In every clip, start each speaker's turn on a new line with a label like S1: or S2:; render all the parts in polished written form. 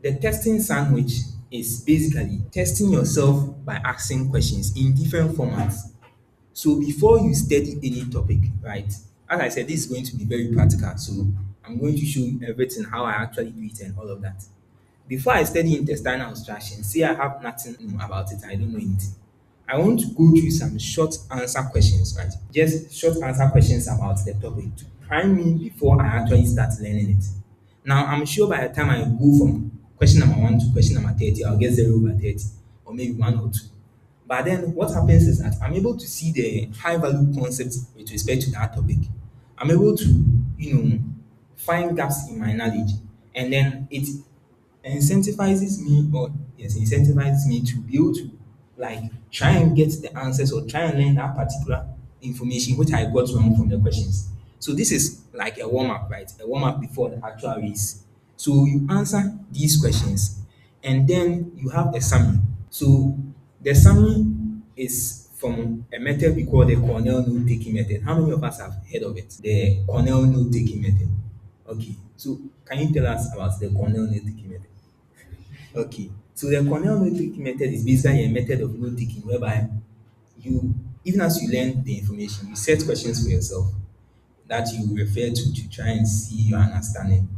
S1: The testing sandwich is basically testing yourself by asking questions in different formats. So before you study any topic, right? As I said, this is going to be very practical. So I'm going to show you everything, how I actually do it and all of that. Before I study intestinal obstruction, say I have nothing about it, I don't know anything. I want to go through some short answer questions, right? Just short answer questions about the topic to prime me before I actually start learning it. Now, I'm sure by the time I go from question number 1 to question number 30, I'll get 0 over 30, or maybe 1 or 2. But then what happens is that I'm able to see the high value concepts with respect to that topic. I'm able to, find gaps in my knowledge, and then it incentivizes me to be able to like try and get the answers or try and learn that particular information which I got wrong from the questions. So this is like a warm up, right? A warm up before the actual race. So you answer these questions and then you have a summary. So the summary is from a method we call the Cornell note taking method. How many of us have heard of it? The Cornell note taking method. Okay, so can you tell us about the Cornell note taking method? Okay, so the Cornell note taking method is basically a method of note taking whereby you, even as you learn the information, you set questions for yourself that you refer to try and see your understanding.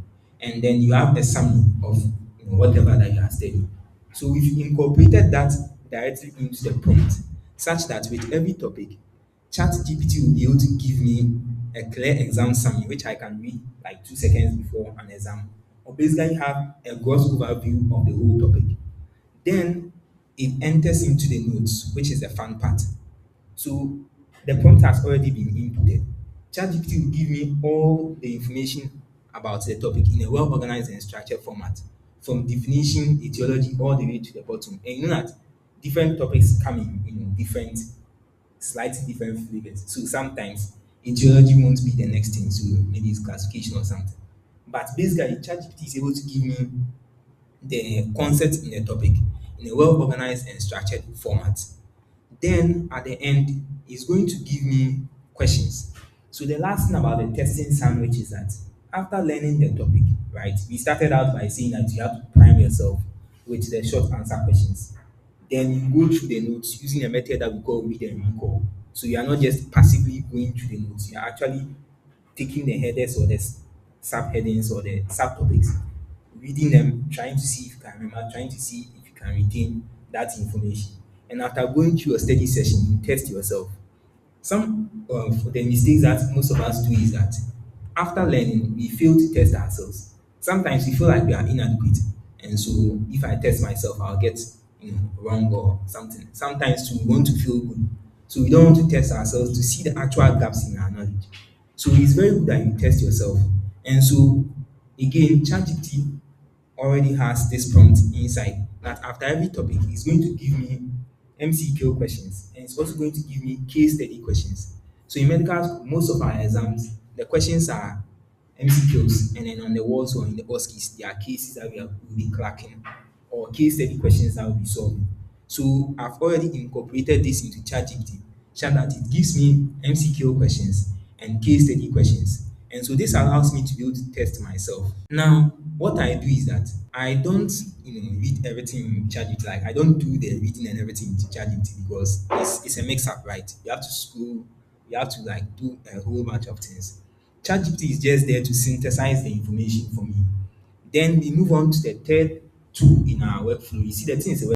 S1: And then you have a summary of whatever that you are studying. So we've incorporated that directly into the prompt, such that with every topic, ChatGPT will be able to give me a clear exam summary, which I can read like 2 seconds before an exam, or basically have a gross overview of the whole topic. Then it enters into the notes, which is the fun part. So the prompt has already been inputted. ChatGPT will give me all the information about the topic in a well organized and structured format, from definition, etiology, all the way to the bottom. And you know that different topics come in different, slightly different flavors. So sometimes etiology won't be the next thing, so maybe it's classification or something. But basically, ChatGPT is able to give me the concept in the topic in a well organized and structured format. Then at the end, it's going to give me questions. So the last thing about the testing sandwich is that after learning the topic, right, we started out by saying that you have to prime yourself with the short answer questions. Then you go through the notes using a method that we call read and recall. So you are not just passively going through the notes, you are actually taking the headers or the subheadings or the subtopics, reading them, trying to see if you can remember, trying to see if you can retain that information. And after going through a study session, you test yourself. Some of the mistakes that most of us do is that after learning, we fail to test ourselves. Sometimes we feel like we are inadequate, and so if I test myself, I'll get wrong or something. Sometimes too, we want to feel good, so we don't want to test ourselves to see the actual gaps in our knowledge. So it's very good that you test yourself. And so again, ChatGPT already has this prompt inside that after every topic, it's going to give me MCQ questions and it's also going to give me case study questions. So in medical school, most of our exams, the questions are MCQs, and then on the walls or in the OSCEs, there are cases that will be cracking or case study questions that will be solving. So I've already incorporated this into ChatGPT, so that it gives me MCQ questions and case study questions. And so this allows me to be able to test myself. Now, what I do is that I don't, read everything in ChatGPT. Like I don't do the reading and everything into ChatGPT because it's a mix up, right? You have to scroll, you have to like do a whole bunch of things. ChatGPT is just there to synthesize the information for me. Then we move on to the third tool in our workflow. You see, the thing is a